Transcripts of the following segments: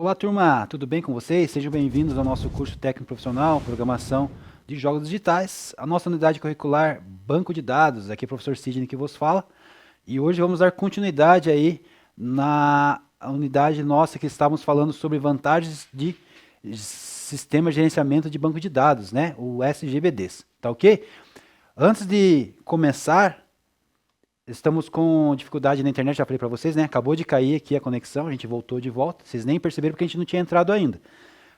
Olá, turma, tudo bem com vocês? Sejam bem-vindos ao nosso curso técnico profissional, programação de jogos digitais, a nossa unidade curricular Banco de Dados. Aqui é o professor Sidney que vos fala. E hoje vamos dar continuidade aí na unidade nossa que estávamos falando sobre vantagens de sistema de gerenciamento de banco de dados, né? O SGBDs, tá ok? Antes de começar, estamos com dificuldade na internet, já falei para vocês, né? Acabou de cair aqui a conexão, a gente voltou de volta. Vocês nem perceberam porque a gente não tinha entrado ainda.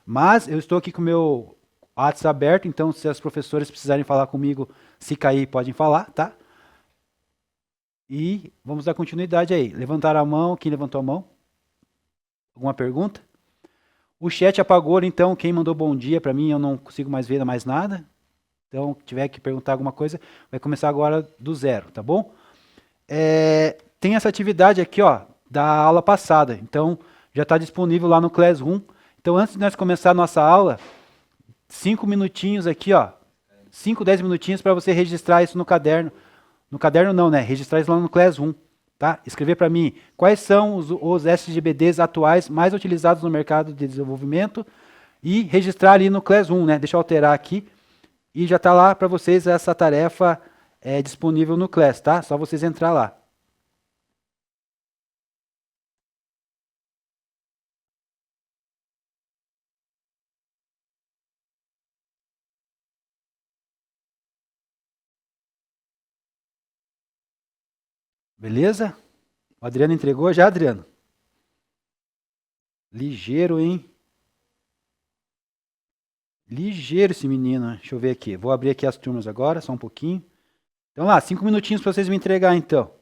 Mas eu estou aqui com o meu WhatsApp aberto, então se as professoras precisarem falar comigo, se cair, podem falar, tá? E vamos dar continuidade aí. Levantaram a mão, quem levantou a mão? Alguma pergunta? O chat apagou, então quem mandou bom dia para mim, eu não consigo mais ver mais nada. Então, tiver que perguntar alguma coisa, vai começar agora do zero, tá bom? Tem essa atividade aqui, ó, da aula passada. Então, já está disponível lá no Classroom. Então, antes de nós começar a nossa aula, 5 minutinhos aqui, ó. 5, 10 minutinhos para você registrar isso no caderno. No caderno não, né? Registrar isso lá no Classroom, tá? Escrever para mim quais são os SGBDs atuais mais utilizados no mercado de desenvolvimento e registrar ali no Classroom, né? Deixa eu alterar aqui. E já está lá para vocês essa tarefa disponível no Class, tá? Só vocês entrar lá. Beleza? O Adriano entregou já, Adriano? Ligeiro, hein? Ligeiro esse menino. Deixa eu ver aqui. Vou abrir aqui as turmas agora, só um pouquinho. Então lá, 5 minutinhos para vocês me entregar então.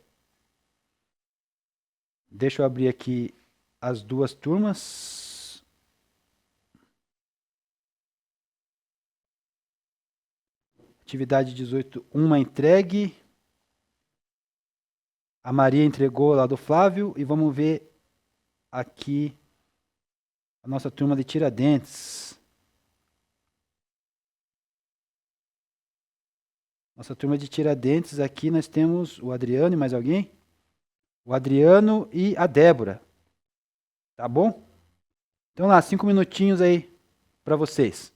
Deixa eu abrir aqui as duas turmas. Atividade 18, uma entregue. A Maria entregou lá do Flávio. E vamos ver aqui a nossa turma de Tiradentes. Nossa turma de Tiradentes, aqui nós temos o Adriano e mais alguém? O Adriano e a Débora. Tá bom? Então lá, 5 minutinhos aí para vocês.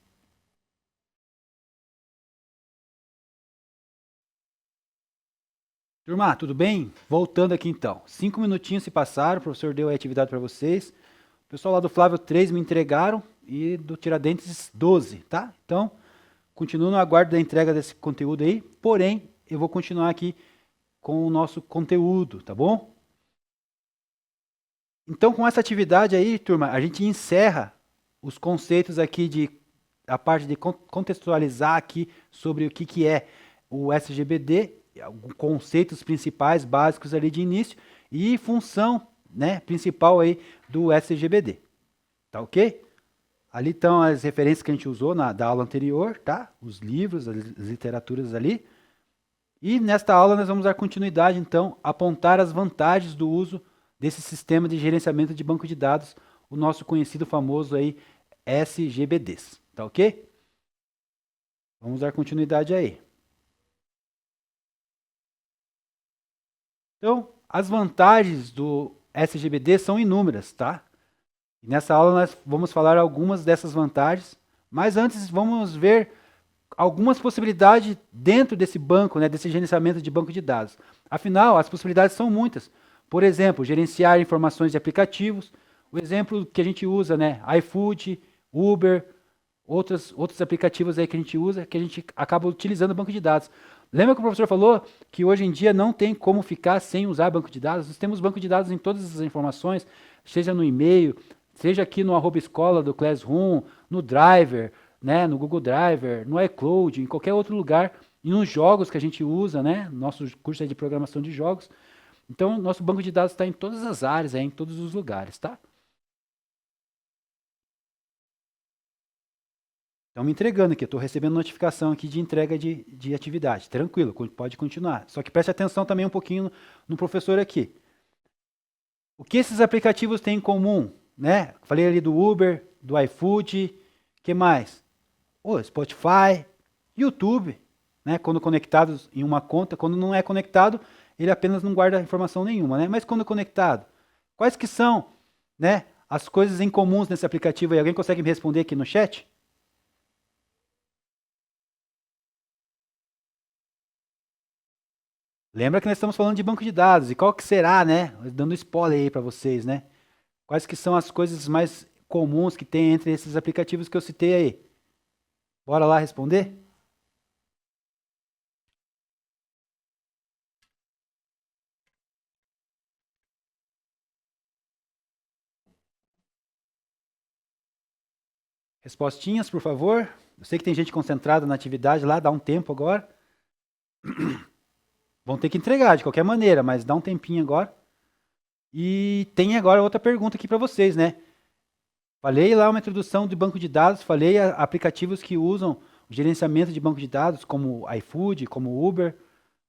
Turma, tudo bem? Voltando aqui então. 5 minutinhos se passaram, o professor deu a atividade para vocês. O pessoal lá do Flávio 3 me entregaram e do Tiradentes 12, tá? Então, continuo no aguardo da entrega desse conteúdo aí, porém, eu vou continuar aqui com o nosso conteúdo, tá bom? Então, com essa atividade aí, turma, a gente encerra os conceitos aqui a parte de contextualizar aqui sobre o que é o SGBD, conceitos principais, básicos ali de início e função, né, principal aí do SGBD. Tá ok? Ali estão as referências que a gente usou da aula anterior, tá? Os livros, as literaturas ali. E nesta aula nós vamos dar continuidade, então, apontar as vantagens do uso desse sistema de gerenciamento de banco de dados, o nosso conhecido famoso aí SGBDs, tá ok? Vamos dar continuidade aí. Então, as vantagens do SGBD são inúmeras, tá? E nessa aula nós vamos falar algumas dessas vantagens, mas antes vamos ver algumas possibilidades dentro desse banco, né, desse gerenciamento de banco de dados. Afinal, as possibilidades são muitas. Por exemplo, gerenciar informações de aplicativos. O exemplo que a gente usa, né, iFood, Uber, outros aplicativos aí que a gente usa, que a gente acaba utilizando o banco de dados. Lembra que o professor falou que hoje em dia não tem como ficar sem usar banco de dados? Nós temos banco de dados em todas as informações, seja no e-mail, seja aqui no @escola do Classroom, no Driver, né, no Google Driver, no iCloud, em qualquer outro lugar, e nos jogos que a gente usa, né, nosso curso é de programação de jogos. Então, nosso banco de dados está em todas as áreas, em todos os lugares, tá? Estão me entregando aqui, eu estou recebendo notificação aqui de entrega de atividade. Tranquilo, pode continuar. Só que preste atenção também um pouquinho no professor aqui. O que esses aplicativos têm em comum? Né? Falei ali do Uber, do iFood, que mais? O Spotify, YouTube, né? Quando conectados em uma conta, quando não é conectado, ele apenas não guarda informação nenhuma, né? Mas quando conectado, quais que são, né, as coisas em comuns nesse aplicativo aí? Alguém consegue me responder aqui no chat? Lembra que nós estamos falando de banco de dados, e qual que será, né? Dando spoiler aí para vocês, né? Quais que são as coisas mais comuns que tem entre esses aplicativos que eu citei aí? Bora lá responder? Respostinhas, por favor. Eu sei que tem gente concentrada na atividade lá, dá um tempo agora. Vão ter que entregar de qualquer maneira, mas dá um tempinho agora. E tem agora outra pergunta aqui para vocês, né? Falei lá uma introdução de banco de dados, falei aplicativos que usam o gerenciamento de banco de dados, como iFood, como Uber.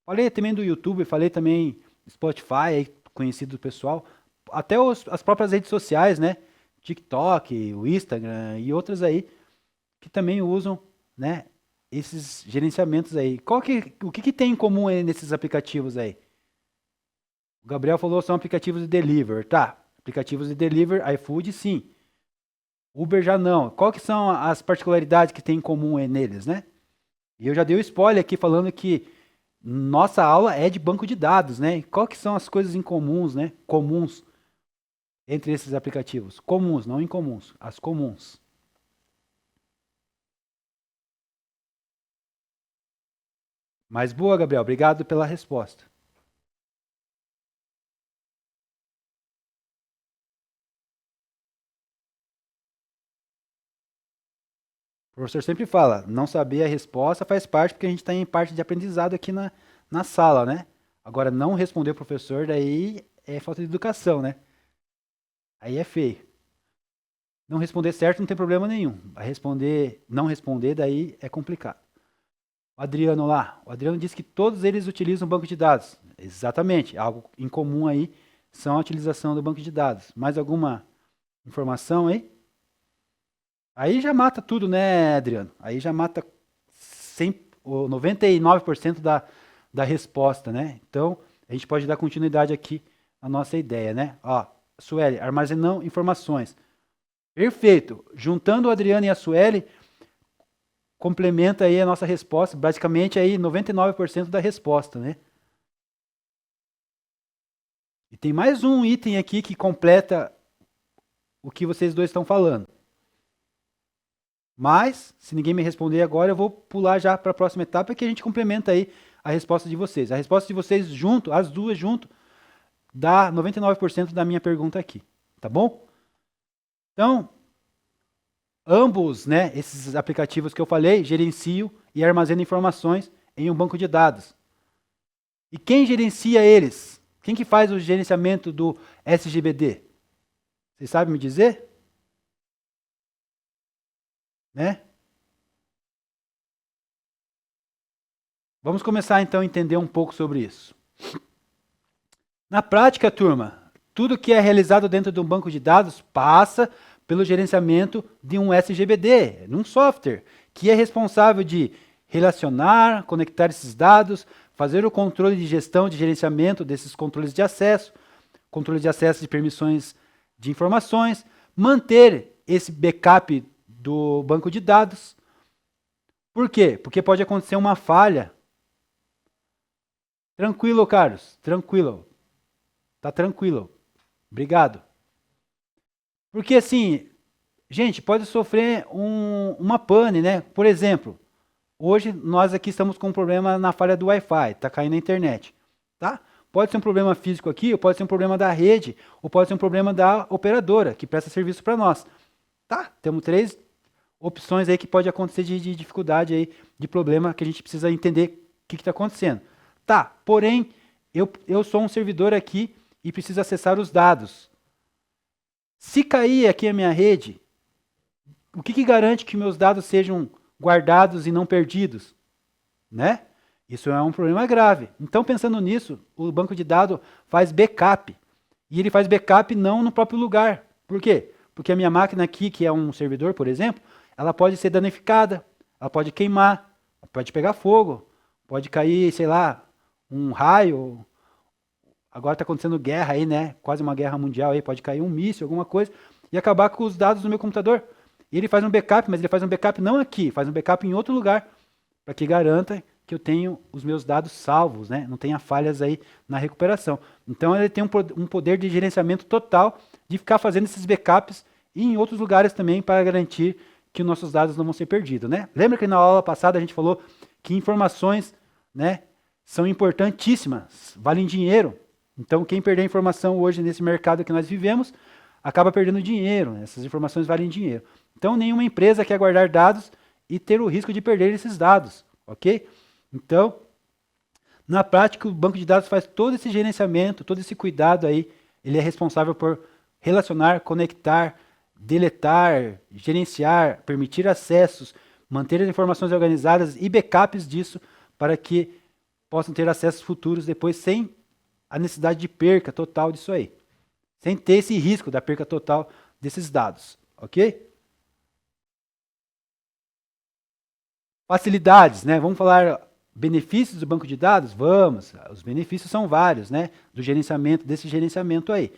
Falei também do YouTube, falei também Spotify, aí, conhecido do pessoal. Até as próprias redes sociais, né? TikTok, o Instagram e outras aí, que também usam, né, esses gerenciamentos aí. O que tem em comum aí nesses aplicativos aí? O Gabriel falou são aplicativos de delivery, tá? Aplicativos de delivery, iFood, sim. Uber já não. Qual que são as particularidades que tem em comum neles, né? E eu já dei o spoiler aqui falando que nossa aula é de banco de dados, né? E qual que são as coisas incomuns, né? Comuns entre esses aplicativos. Comuns, não incomuns. As comuns. Mas boa, Gabriel. Obrigado pela resposta. O professor sempre fala, não saber a resposta faz parte, porque a gente está em parte de aprendizado aqui na sala, né? Agora, não responder o professor, daí é falta de educação, né? Aí é feio. Não responder certo não tem problema nenhum. Não responder, daí é complicado. O Adriano lá, o Adriano disse que todos eles utilizam banco de dados. Exatamente, algo em comum aí são a utilização do banco de dados. Mais alguma informação aí? Aí já mata tudo, né, Adriano? Aí já mata 100, 99% da resposta, né? Então, a gente pode dar continuidade aqui à nossa ideia, né? Ó, Sueli, armazenando informações. Perfeito. Juntando o Adriano e a Sueli, complementa aí a nossa resposta, basicamente aí 99% da resposta, né? E tem mais um item aqui que completa o que vocês dois estão falando. Mas, se ninguém me responder agora, eu vou pular já para a próxima etapa que a gente complementa aí a resposta de vocês. A resposta de vocês junto, as duas junto, dá 99% da minha pergunta aqui, tá bom? Então, ambos, né, esses aplicativos que eu falei, gerenciam e armazenam informações em um banco de dados. E quem gerencia eles? Quem que faz o gerenciamento do SGBD? Vocês sabem me dizer? Né? Vamos começar então a entender um pouco sobre isso. Na prática, turma, tudo que é realizado dentro de um banco de dados passa pelo gerenciamento de um SGBD, num software, que é responsável de relacionar, conectar esses dados, fazer o controle de gestão de gerenciamento desses controles de acesso, controle de acesso de permissões de informações, manter esse backup do banco de dados. Por quê? Porque pode acontecer uma falha. Tranquilo, Carlos, tranquilo. Tá tranquilo. Obrigado. Porque assim, gente, pode sofrer uma pane, né? Por exemplo, hoje nós aqui estamos com um problema na falha do Wi-Fi, tá caindo a internet, tá? Pode ser um problema físico aqui, ou pode ser um problema da rede, ou pode ser um problema da operadora que presta serviço para nós, tá? Temos três opções aí que pode acontecer de dificuldade aí, de problema que a gente precisa entender o que está acontecendo. Tá, porém, eu sou um servidor aqui e preciso acessar os dados. Se cair aqui a minha rede, o que garante que meus dados sejam guardados e não perdidos? Né? Isso é um problema grave. Então, pensando nisso, o banco de dados faz backup. E ele faz backup não no próprio lugar. Por quê? Porque a minha máquina aqui, que é um servidor, por exemplo, ela pode ser danificada, ela pode queimar, pode pegar fogo, pode cair, sei lá, um raio. Agora está acontecendo guerra aí, né? Quase uma guerra mundial aí, pode cair um míssil, alguma coisa. e acabar com os dados do meu computador. E ele faz um backup, mas ele faz um backup não aqui, faz um backup em outro lugar, para que garanta que eu tenho os meus dados salvos, né? Não tenha falhas aí na recuperação. Então ele tem um poder de gerenciamento total de ficar fazendo esses backups e em outros lugares também para garantir que os nossos dados não vão ser perdidos, né? Lembra que na aula passada a gente falou que informações, né, são importantíssimas, valem dinheiro. Então quem perder informação hoje nesse mercado que nós vivemos, acaba perdendo dinheiro, né? Essas informações valem dinheiro. Então nenhuma empresa quer guardar dados e ter o risco de perder esses dados, ok? Então, na prática, o banco de dados faz todo esse gerenciamento, todo esse cuidado aí. Ele é responsável por relacionar, conectar, deletar, gerenciar, permitir acessos, manter as informações organizadas e backups disso para que possam ter acessos futuros depois sem a necessidade de perca total disso aí. Sem ter esse risco da perca total desses dados, ok? Facilidades, né? Vamos falar benefícios do banco de dados? Vamos. Os benefícios são vários, né? Do gerenciamento, desse gerenciamento aí.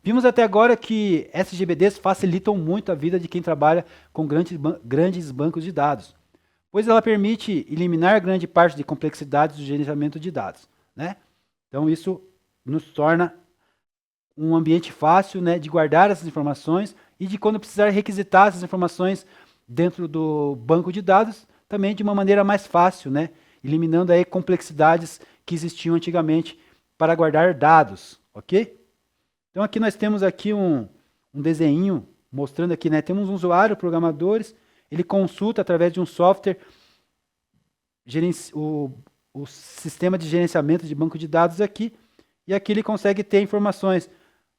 Vimos até agora que SGBDs facilitam muito a vida de quem trabalha com grandes bancos de dados, pois ela permite eliminar grande parte de complexidades do gerenciamento de dados, né? Então isso nos torna um ambiente fácil, né, de guardar essas informações e de quando precisar requisitar essas informações dentro do banco de dados, também de uma maneira mais fácil, né, eliminando aí complexidades que existiam antigamente para guardar dados, ok? Então aqui nós temos aqui um desenho mostrando aqui, né, temos um usuário, programadores, ele consulta através de um software o sistema de gerenciamento de banco de dados aqui, e aqui ele consegue ter informações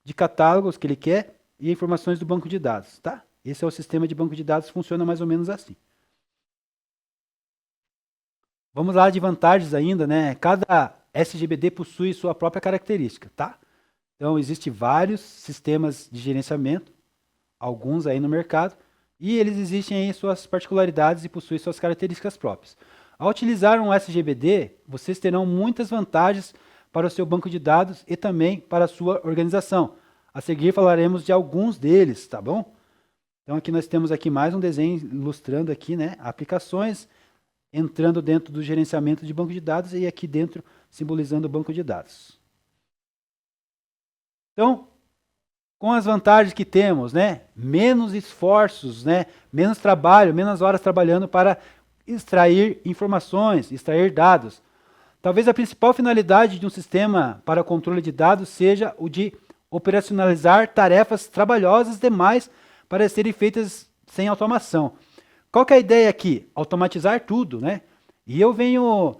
de catálogos que ele quer e informações do banco de dados, tá? Esse é o sistema de banco de dados, funciona mais ou menos assim. Vamos lá de vantagens ainda, né? Cada SGBD possui sua própria característica, tá? Então, existem vários sistemas de gerenciamento, alguns aí no mercado, e eles existem aí suas particularidades e possuem suas características próprias. Ao utilizar um SGBD, vocês terão muitas vantagens para o seu banco de dados e também para a sua organização. A seguir falaremos de alguns deles, tá bom? Então aqui nós temos aqui mais um desenho ilustrando aqui, né, aplicações entrando dentro do gerenciamento de banco de dados e aqui dentro simbolizando o banco de dados. Então, com as vantagens que temos, né, menos esforços, né, menos trabalho, menos horas trabalhando para extrair informações, extrair dados. Talvez a principal finalidade de um sistema para controle de dados seja o de operacionalizar tarefas trabalhosas demais para serem feitas sem automação. Qual que é a ideia aqui? Automatizar tudo, né? E eu venho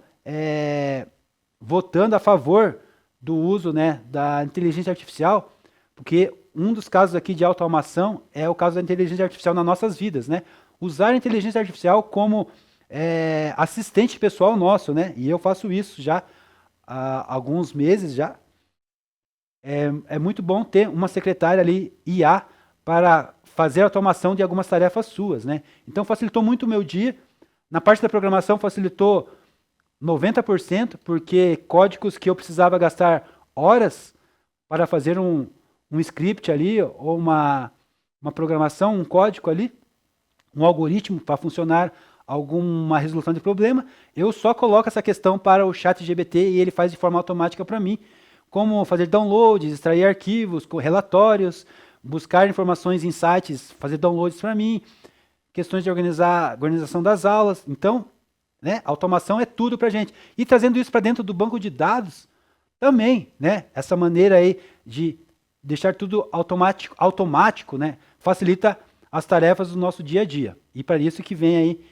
votando a favor do uso, né, da inteligência artificial, porque um dos casos aqui de automação é o caso da inteligência artificial nas nossas vidas, né? Usar a inteligência artificial como assistente pessoal nosso, né? E eu faço isso já há alguns meses já. É muito bom ter uma secretária ali, IA, para fazer a automação de algumas tarefas suas, né? Então facilitou muito o meu dia. Na parte da programação facilitou 90%, porque códigos que eu precisava gastar horas para fazer um script ali, ou uma programação, um código ali, um algoritmo para funcionar alguma resolução de problema, eu só coloco essa questão para o ChatGPT e ele faz de forma automática para mim, como fazer downloads, extrair arquivos, relatórios, buscar informações em sites, fazer downloads para mim, questões de organização das aulas. Então, né, automação é tudo para a gente. E trazendo isso para dentro do banco de dados, também, né, essa maneira aí de deixar tudo automático, né, facilita as tarefas do nosso dia a dia. E para isso que vem aí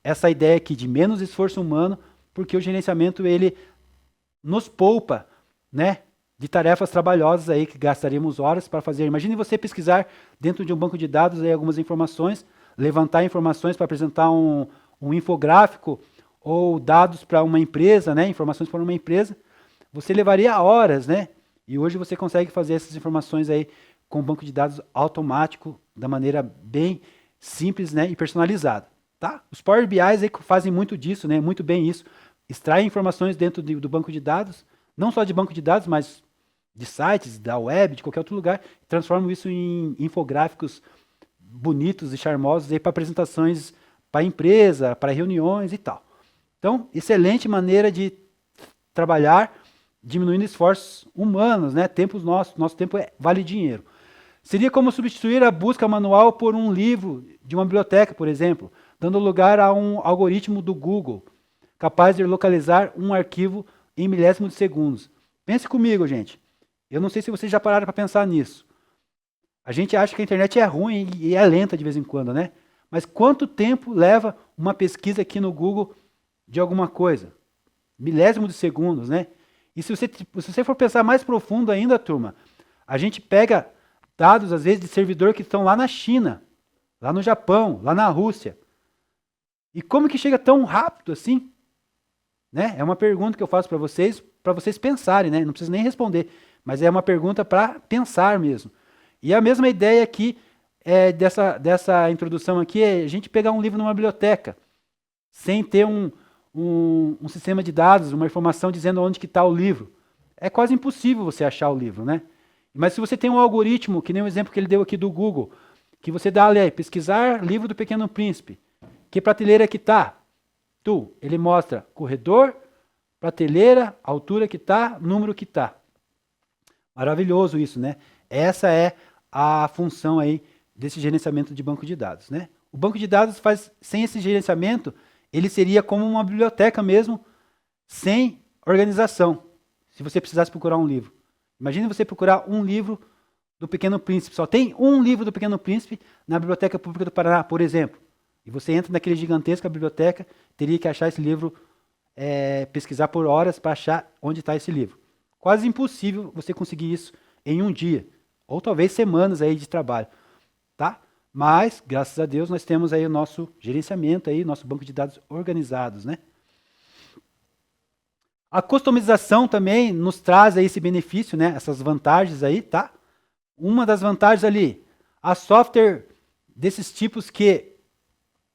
essa ideia aqui de menos esforço humano, porque o gerenciamento ele nos poupa, né, de tarefas trabalhosas aí que gastaríamos horas para fazer. Imagine você pesquisar dentro de um banco de dados aí algumas informações, levantar informações para apresentar um infográfico ou dados para uma empresa, né, informações para uma empresa. Você levaria horas, né? E hoje você consegue fazer essas informações aí com um banco de dados automático, da maneira bem simples, né, e personalizada. Tá? Os Power BIs aí fazem muito disso, né? Muito bem isso. Extraem informações dentro do banco de dados, não só de banco de dados, mas de sites, da web, de qualquer outro lugar, transformam isso em infográficos bonitos e charmosos para apresentações para empresa, para reuniões e tal. Então, excelente maneira de trabalhar diminuindo esforços humanos, né? Tempos nossos, nosso tempo vale dinheiro. Seria como substituir a busca manual por um livro de uma biblioteca, por exemplo, dando lugar a um algoritmo do Google, capaz de localizar um arquivo em milésimos de segundos. Pense comigo, gente. Eu não sei se vocês já pararam para pensar nisso. A gente acha que a internet é ruim e é lenta de vez em quando, né? Mas quanto tempo leva uma pesquisa aqui no Google de alguma coisa? Milésimo de segundos, né? E se você for pensar mais profundo ainda, turma, a gente pega dados, às vezes, de servidor que estão lá na China, lá no Japão, lá na Rússia. E como que chega tão rápido assim? Né? É uma pergunta que eu faço para vocês pensarem, né? Não precisa nem responder, mas é uma pergunta para pensar mesmo. E a mesma ideia aqui dessa introdução aqui é a gente pegar um livro numa biblioteca, sem ter um sistema de dados, uma informação dizendo onde que está o livro. É quase impossível você achar o livro, né? Mas se você tem um algoritmo, que nem o exemplo que ele deu aqui do Google, que você dá ali, pesquisar livro do Pequeno Príncipe, que prateleira que está? Ele mostra corredor, prateleira, altura que está, número que está. Maravilhoso isso, né? Essa é a função aí desse gerenciamento de banco de dados, né? O banco de dados sem esse gerenciamento, ele seria como uma biblioteca mesmo, sem organização, se você precisasse procurar um livro. Imagine você procurar um livro do Pequeno Príncipe. Só tem um livro do Pequeno Príncipe na Biblioteca Pública do Paraná, por exemplo. E você entra naquele gigantesca biblioteca, teria que achar esse livro, pesquisar por horas para achar onde está esse livro. Quase impossível você conseguir isso em um dia, ou talvez semanas aí de trabalho, tá? Mas, graças a Deus, nós temos aí o nosso gerenciamento, aí, nosso banco de dados organizados, né? A customização também nos traz aí esse benefício, né? Essas vantagens aí, tá? Uma das vantagens ali, a software desses tipos que,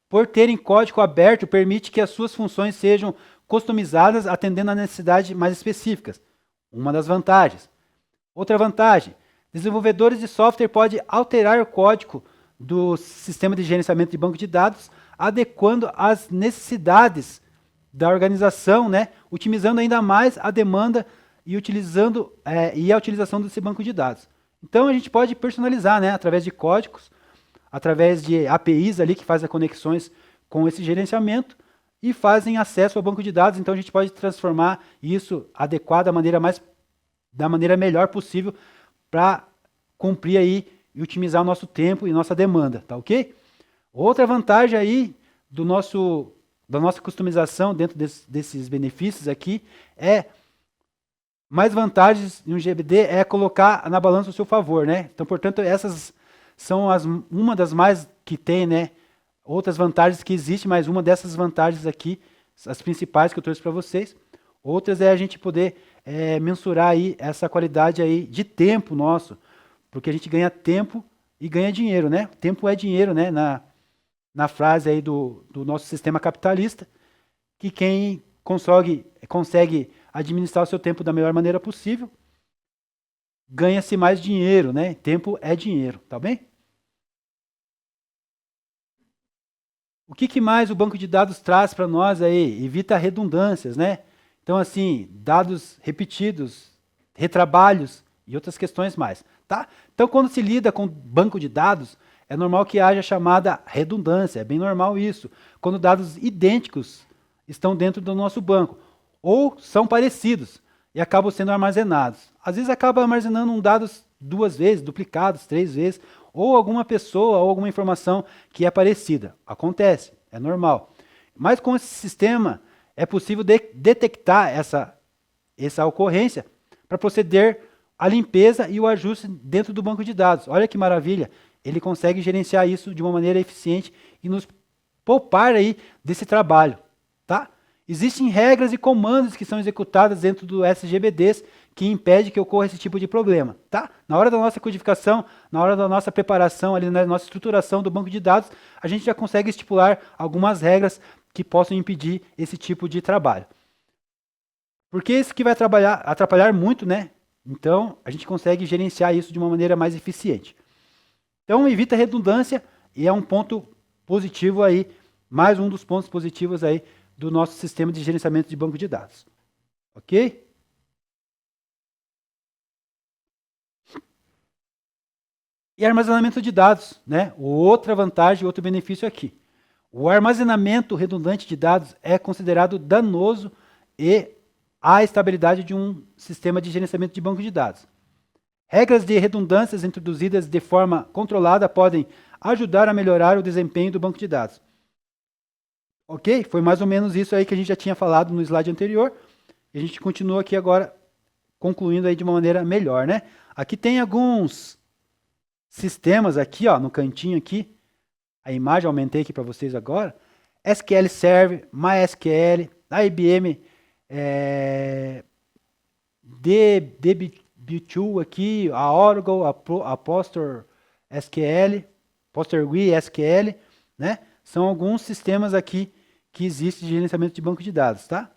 por terem código aberto, permite que as suas funções sejam customizadas atendendo a necessidades mais específicas. Uma das vantagens. Outra vantagem, desenvolvedores de software podem alterar o código do sistema de gerenciamento de banco de dados, adequando às necessidades da organização, né? Otimizando ainda mais a demanda e a utilização desse banco de dados. Então a gente pode personalizar, né? Através de códigos, através de APIs ali que fazem conexões com esse gerenciamento e fazem acesso ao banco de dados. Então a gente pode transformar isso adequado da maneira melhor possível para cumprir aí e otimizar o nosso tempo e nossa demanda, tá ok? Outra vantagem aí da nossa customização dentro desses benefícios aqui mais vantagens em um GBD é colocar na balança o seu favor, né? Então, portanto, essas são uma das mais que tem, né? Outras vantagens que existem, mas uma dessas vantagens aqui, as principais que eu trouxe para vocês. Outras é a gente poder mensurar aí essa qualidade aí de tempo nosso, porque a gente ganha tempo e ganha dinheiro, né? Tempo é dinheiro, né? Na frase aí do nosso sistema capitalista, que quem consegue administrar o seu tempo da melhor maneira possível, ganha-se mais dinheiro, né? Tempo é dinheiro, tá bem? O que mais o banco de dados traz para nós aí? Evita redundâncias, né? Então, assim, dados repetidos, retrabalhos e outras questões mais, tá? Então, quando se lida com banco de dados, é normal que haja chamada redundância, é bem normal isso. Quando dados idênticos estão dentro do nosso banco, ou são parecidos e acabam sendo armazenados. Às vezes acaba armazenando dados 2 vezes, duplicados, 3 vezes, ou alguma pessoa ou alguma informação que é parecida. Acontece, é normal. Mas com esse sistema é possível detectar essa ocorrência para proceder à limpeza e o ajuste dentro do banco de dados. Olha que maravilha! Ele consegue gerenciar isso de uma maneira eficiente e nos poupar aí desse trabalho, tá? Existem regras e comandos que são executados dentro do SGBDs que impede que ocorra esse tipo de problema, tá? Na hora da nossa codificação, na hora da nossa preparação, ali na nossa estruturação do banco de dados, a gente já consegue estipular algumas regras que possam impedir esse tipo de trabalho. Porque isso que vai atrapalhar muito, né? Então, a gente consegue gerenciar isso de uma maneira mais eficiente. Então, evita redundância e é um ponto positivo aí, mais um dos pontos positivos aí do nosso sistema de gerenciamento de banco de dados. Ok? E armazenamento de dados, né? Outra vantagem, outro benefício aqui. O armazenamento redundante de dados é considerado danoso e à estabilidade de um sistema de gerenciamento de banco de dados. Regras de redundâncias introduzidas de forma controlada podem ajudar a melhorar o desempenho do banco de dados. Ok? Foi mais ou menos isso aí que a gente já tinha falado no slide anterior. E a gente continua aqui agora, concluindo aí de uma maneira melhor, né? Aqui tem alguns sistemas aqui, ó, no cantinho aqui. A imagem eu aumentei aqui para vocês agora. SQL Server, MySQL, a IBM DB2 aqui, a Oracle, a PostgreSQL, PostgreSQL, né? São alguns sistemas aqui que existem de gerenciamento de banco de dados, tá?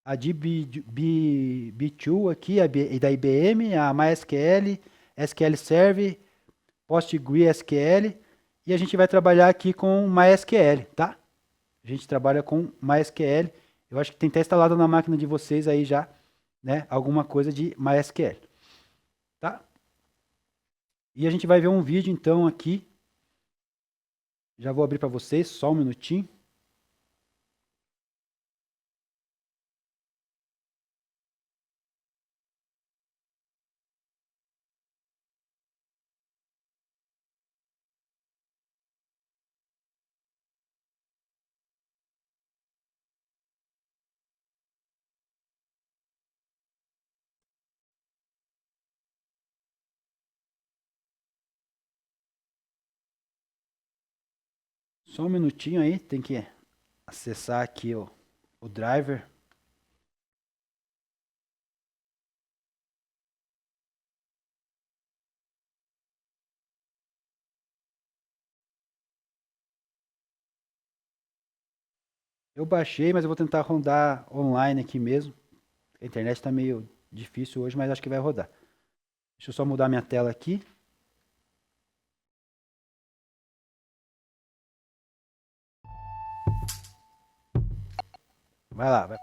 A DB2 aqui, da IBM, a MySQL, SQL Server, PostgreSQL, e a gente vai trabalhar aqui com MySQL, tá? A gente trabalha com MySQL. Eu acho que tem até instalado na máquina de vocês aí já, né? Alguma coisa de MySQL, tá? E a gente vai ver um vídeo então aqui. Já vou abrir para vocês, só um minutinho. Só um minutinho aí, tem que acessar aqui o driver. Eu baixei, mas eu vou tentar rodar online aqui mesmo. A internet está meio difícil hoje, mas acho que vai rodar. Deixa eu só mudar minha tela aqui. Vai lá, vai.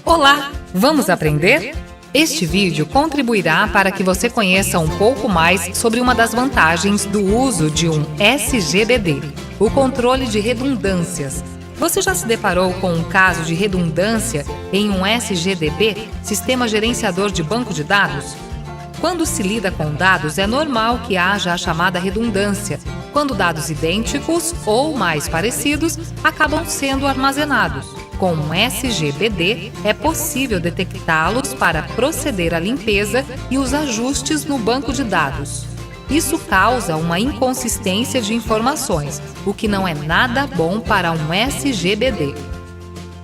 Olá, vamos aprender? Este vídeo contribuirá para que você conheça um pouco mais sobre uma das vantagens do uso de um SGBD, o controle de redundâncias. Você já se deparou com um caso de redundância em um SGDB, Sistema Gerenciador de Banco de Dados? Quando se lida com dados, é normal que haja a chamada redundância, quando dados idênticos ou mais parecidos acabam sendo armazenados. Com um SGBD, é possível detectá-los para proceder à limpeza e os ajustes no banco de dados. Isso causa uma inconsistência de informações, o que não é nada bom para um SGBD.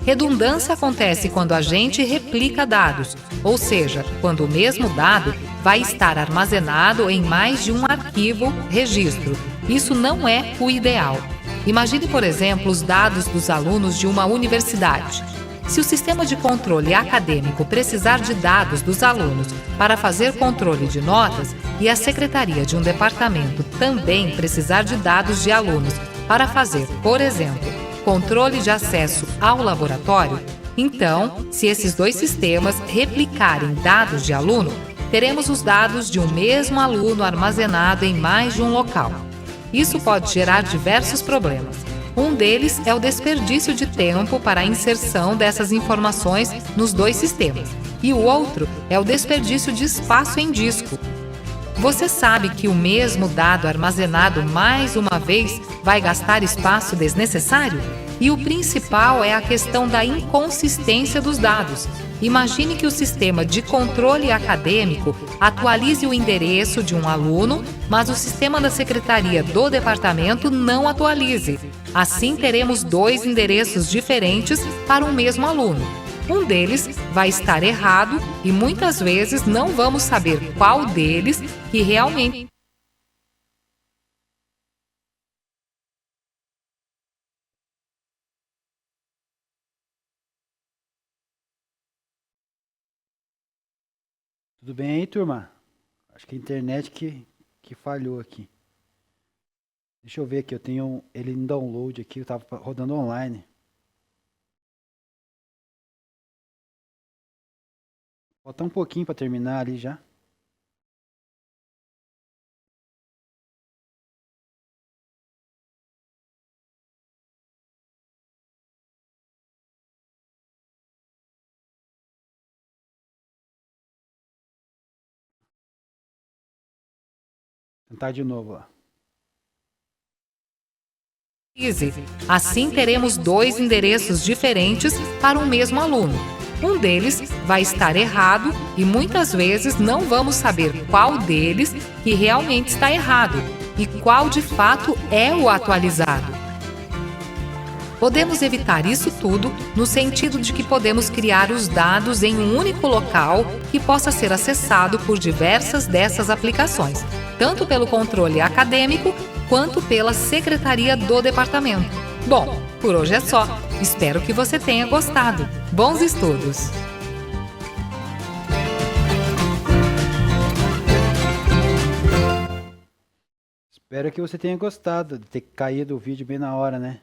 Redundância acontece quando a gente replica dados, ou seja, quando o mesmo dado vai estar armazenado em mais de um arquivo, registro. Isso não é o ideal. Imagine, por exemplo, os dados dos alunos de uma universidade. Se o sistema de controle acadêmico precisar de dados dos alunos para fazer controle de notas e a secretaria de um departamento também precisar de dados de alunos para fazer, por exemplo, controle de acesso ao laboratório, então, se esses dois sistemas replicarem dados de aluno, teremos os dados de um mesmo aluno armazenado em mais de um local. Isso pode gerar diversos problemas. Um deles é o desperdício de tempo para a inserção dessas informações nos dois sistemas, e o outro é o desperdício de espaço em disco. Você sabe que o mesmo dado armazenado mais uma vez vai gastar espaço desnecessário? E o principal é a questão da inconsistência dos dados. Imagine que o sistema de controle acadêmico atualize o endereço de um aluno, mas o sistema da secretaria do departamento não atualize. Assim, teremos dois endereços diferentes para um mesmo aluno. Um deles vai estar errado e muitas vezes não vamos saber qual deles que realmente Tudo bem aí, turma? Acho que a internet que falhou aqui. Deixa eu ver aqui, eu tenho ele em download aqui, eu estava rodando online. Falta um pouquinho para terminar ali já. Tentar de novo lá. Assim teremos dois endereços diferentes para o mesmo aluno. Um deles vai estar errado e muitas vezes não vamos saber qual deles que realmente está errado e qual de fato é o atualizado. Podemos evitar isso tudo no sentido de que podemos criar os dados em um único local que possa ser acessado por diversas dessas aplicações, tanto pelo controle acadêmico quanto pela secretaria do departamento. Bom, por hoje é só. Espero que você tenha gostado. Bons estudos! Espero que você tenha gostado de ter caído o vídeo bem na hora, né?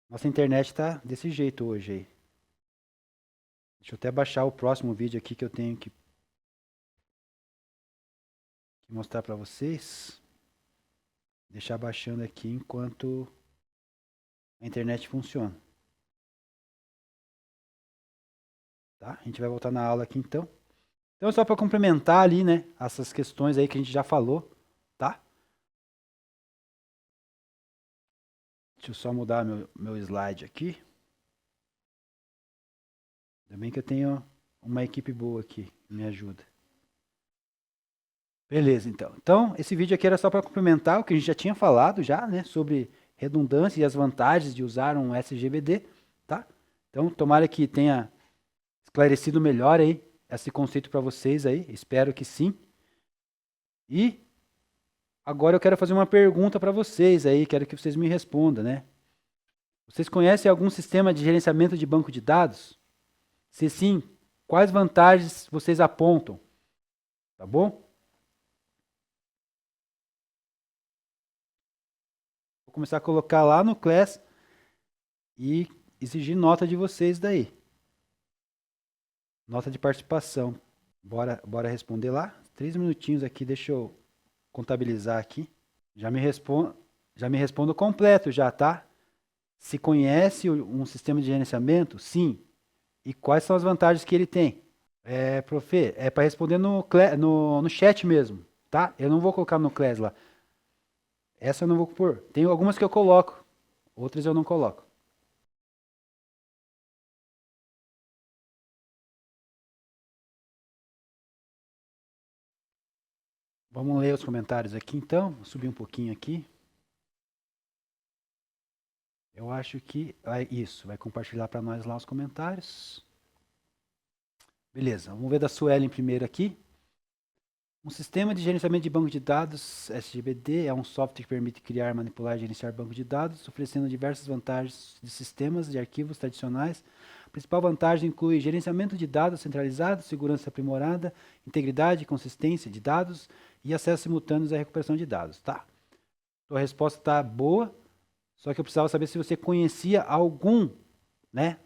Nossa internet tá desse jeito hoje aí. Deixa eu até baixar o próximo vídeo aqui que eu tenho que mostrar para vocês. Deixar baixando aqui enquanto a internet funciona. Tá? A gente vai voltar na aula aqui então. Então, só para complementar ali, né, essas questões aí que a gente já falou, tá? Deixa eu só mudar meu slide aqui. Ainda bem que eu tenho uma equipe boa aqui que me ajuda. Beleza, então. Então, esse vídeo aqui era só para complementar o que a gente já tinha falado já, né, sobre redundância e as vantagens de usar um SGBD, tá? Então, tomara que tenha esclarecido melhor aí esse conceito para vocês aí, espero que sim. E agora eu quero fazer uma pergunta para vocês aí, quero que vocês me respondam, né? Vocês conhecem algum sistema de gerenciamento de banco de dados? Se sim, quais vantagens vocês apontam? Tá bom? Vou começar a colocar lá no Class e exigir nota de vocês daí. Nota de participação. Bora responder lá? 3 minutinhos aqui, deixa eu contabilizar aqui. Já me respondo completo já, tá? Se conhece um sistema de gerenciamento? Sim. E quais são as vantagens que ele tem? Prof, é para responder no chat mesmo, tá? Eu não vou colocar no Class lá. Essa eu não vou pôr. Tem algumas que eu coloco, outras eu não coloco. Vamos ler os comentários aqui então. Vou subir um pouquinho aqui. Eu acho que isso, vai compartilhar para nós lá os comentários. Beleza, vamos ver da Suelen primeiro aqui. Um sistema de gerenciamento de banco de dados, SGBD, é um software que permite criar, manipular e gerenciar banco de dados, oferecendo diversas vantagens de sistemas de arquivos tradicionais. A principal vantagem inclui gerenciamento de dados centralizado, segurança aprimorada, integridade e consistência de dados e acesso simultâneos à recuperação de dados. Tá? Sua resposta está boa, só que eu precisava saber se você conhecia algum, né,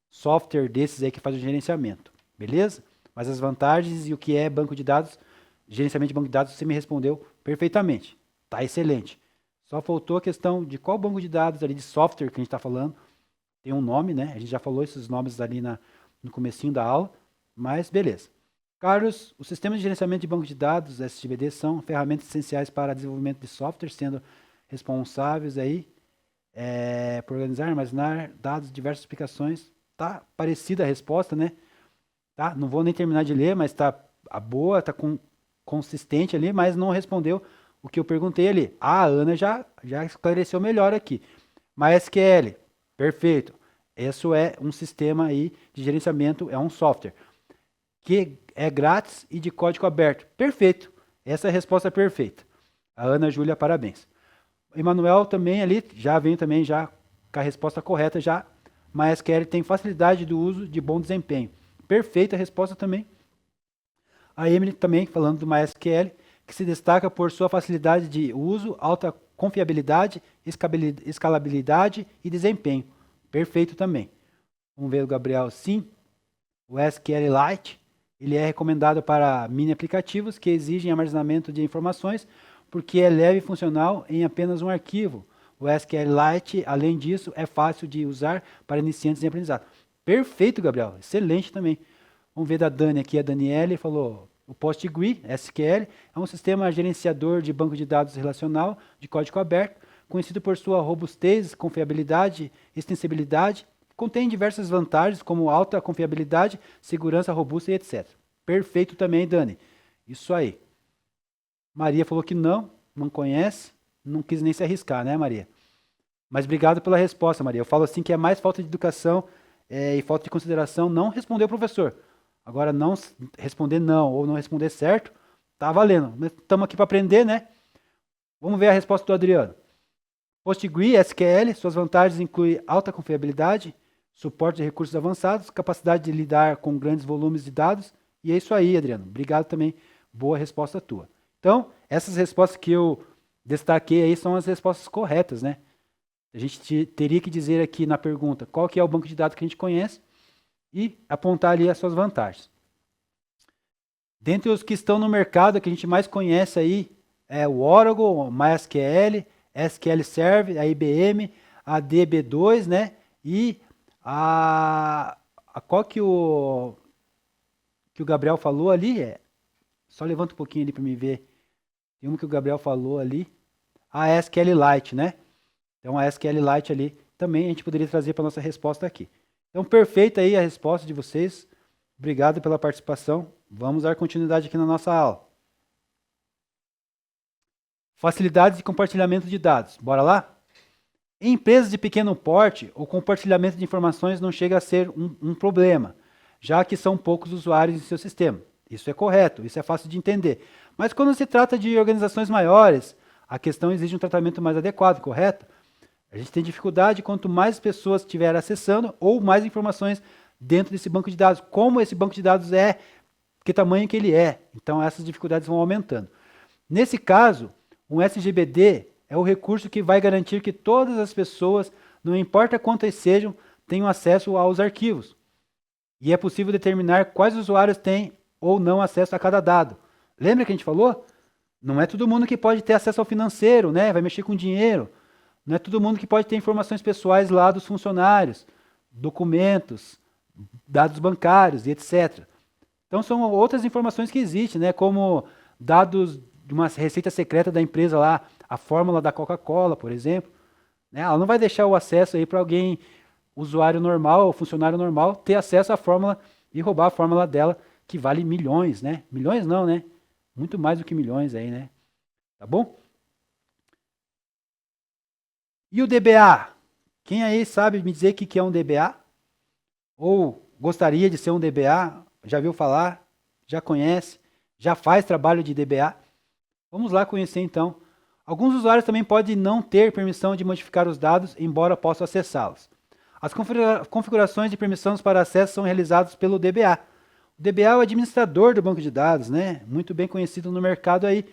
software desses aí que faz o gerenciamento. Beleza? Mas as vantagens e o que é banco de dados, gerenciamento de banco de dados, você me respondeu perfeitamente. Tá excelente. Só faltou a questão de qual banco de dados ali de software que a gente está falando. Tem um nome, né? A gente já falou esses nomes ali no comecinho da aula, mas beleza. Carlos, os sistemas de gerenciamento de banco de dados, SGBD, são ferramentas essenciais para desenvolvimento de software, sendo responsáveis aí por organizar, armazenar dados de diversas aplicações. Tá parecida a resposta, né? Tá? Não vou nem terminar de ler, mas tá boa, tá consistente ali, mas não respondeu o que eu perguntei ali. A Ana já esclareceu melhor aqui. MySQL, perfeito. Isso é um sistema aí de gerenciamento, é um software que é grátis e de código aberto. Perfeito. Essa é a resposta perfeita. A Ana Júlia, parabéns. Emanuel também ali, já veio também já com a resposta correta já. MySQL tem facilidade do uso de bom desempenho. Perfeita a resposta também. A Emily também, falando do MySQL, que se destaca por sua facilidade de uso, alta confiabilidade, escalabilidade e desempenho. Perfeito também. Vamos ver o Gabriel, sim. O SQLite, ele é recomendado para mini aplicativos que exigem armazenamento de informações, porque é leve e funcional em apenas um arquivo. O SQLite, além disso, é fácil de usar para iniciantes em aprendizado. Perfeito, Gabriel. Excelente também. Vamos ver da Dani aqui. A Daniele falou, o PostgreSQL, SQL, é um sistema gerenciador de banco de dados relacional de código aberto, conhecido por sua robustez, confiabilidade, extensibilidade. Contém diversas vantagens, como alta confiabilidade, segurança robusta e etc. Perfeito também, Dani. Isso aí. Maria falou que não conhece, não quis nem se arriscar, né, Maria? Mas obrigado pela resposta, Maria. Eu falo assim que é mais falta de educação e falta de consideração não responder o professor. Agora, não responder não ou não responder certo, tá valendo. Estamos aqui para aprender, né? Vamos ver a resposta do Adriano. PostgreSQL, SQL, suas vantagens incluem alta confiabilidade, suporte de recursos avançados, capacidade de lidar com grandes volumes de dados. E é isso aí, Adriano. Obrigado também. Boa resposta tua. Então, essas respostas que eu destaquei aí são as respostas corretas, né? A gente teria que dizer aqui na pergunta qual que é o banco de dados que a gente conhece e apontar ali as suas vantagens. Dentre os que estão no mercado, que a gente mais conhece aí é o Oracle, o MySQL, SQL Server, a IBM, a DB2, né? E qual que o Gabriel falou ali? Só levanta um pouquinho ali para me ver. Tem uma que o Gabriel falou ali. A SQLite, né? Então a SQLite ali também a gente poderia trazer para nossa resposta aqui. Então perfeita aí a resposta de vocês. Obrigado pela participação. Vamos dar continuidade aqui na nossa aula. Facilidades de compartilhamento de dados. Bora lá? Em empresas de pequeno porte, o compartilhamento de informações não chega a ser um problema, já que são poucos usuários em seu sistema. Isso é correto, isso é fácil de entender. Mas quando se trata de organizações maiores, a questão exige um tratamento mais adequado, correto? A gente tem dificuldade quanto mais pessoas estiver acessando ou mais informações dentro desse banco de dados. Como esse banco de dados é, que tamanho que ele é. Então essas dificuldades vão aumentando. Nesse caso, um SGBD é o recurso que vai garantir que todas as pessoas, não importa quantas sejam, tenham acesso aos arquivos. E é possível determinar quais usuários têm ou não acesso a cada dado. Lembra que a gente falou? Não é todo mundo que pode ter acesso ao financeiro, né? Vai mexer com dinheiro. Não é todo mundo que pode ter informações pessoais lá dos funcionários, documentos, dados bancários e etc. Então são outras informações que existem, né? Como dados de uma receita secreta da empresa lá, a fórmula da Coca-Cola, por exemplo. Né? Ela não vai deixar o acesso aí para alguém, usuário normal, funcionário normal, ter acesso à fórmula e roubar a fórmula dela, que vale milhões, né? Milhões não, né? Muito mais do que milhões aí, né? Tá bom? E o DBA? Quem aí sabe me dizer o que é um DBA? Ou gostaria de ser um DBA? Já viu falar? Já conhece? Já faz trabalho de DBA? Vamos lá conhecer então. Alguns usuários também podem não ter permissão de modificar os dados, embora possam acessá-los. As configurações de permissões para acesso são realizadas pelo DBA. O DBA é o administrador do banco de dados, né? Muito bem conhecido no mercado aí.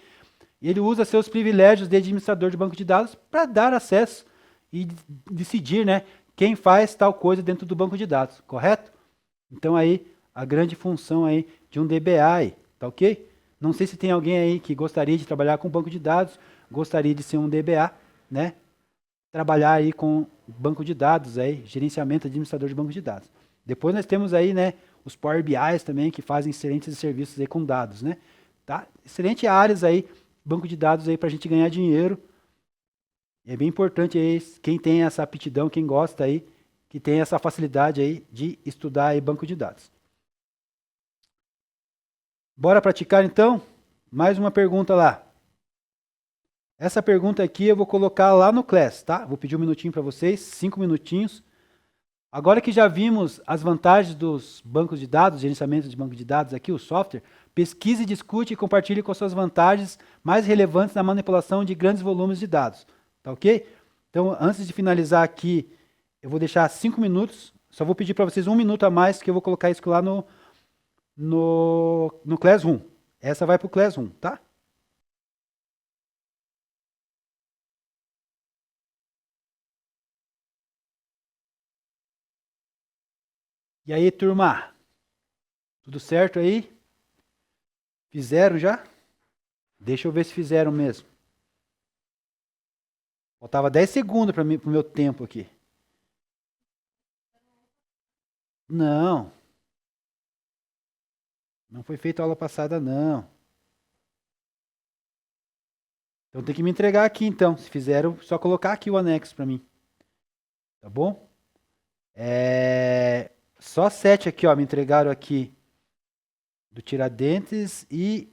Ele usa seus privilégios de administrador de banco de dados para dar acesso e decidir, né, quem faz tal coisa dentro do banco de dados, correto? Então aí a grande função aí de um DBA aí, tá ok? Não sei se tem alguém aí que gostaria de trabalhar com banco de dados, gostaria de ser um DBA, né? Trabalhar aí com banco de dados aí, gerenciamento administrador de banco de dados. Depois nós temos aí, né, os Power BIs também que fazem excelentes serviços aí com dados, né? Tá? Excelentes áreas aí, banco de dados aí para a gente ganhar dinheiro. É bem importante aí quem tem essa aptidão, quem gosta aí, que tem essa facilidade aí de estudar aí banco de dados. Bora praticar então? Mais uma pergunta lá. Essa pergunta aqui eu vou colocar lá no Class, tá? Vou pedir um minutinho para vocês, 5 minutinhos. Agora que já vimos as vantagens dos bancos de dados, gerenciamento de banco de dados aqui, o software, pesquise, discute e compartilhe com suas vantagens mais relevantes na manipulação de grandes volumes de dados. Tá ok? Então, antes de finalizar aqui, eu vou deixar 5 minutos. Só vou pedir para vocês 1 minuto a mais, que eu vou colocar isso lá no Classroom. Essa vai para o Classroom, tá? E aí, turma? Tudo certo aí? Fizeram já? Deixa eu ver se fizeram mesmo. Faltava 10 segundos para o meu tempo aqui. Não. Não foi feito a aula passada, não. Então tem que me entregar aqui, então. Se fizeram, só colocar aqui o anexo para mim. Tá bom? Só 7 aqui, ó, me entregaram aqui do Tiradentes e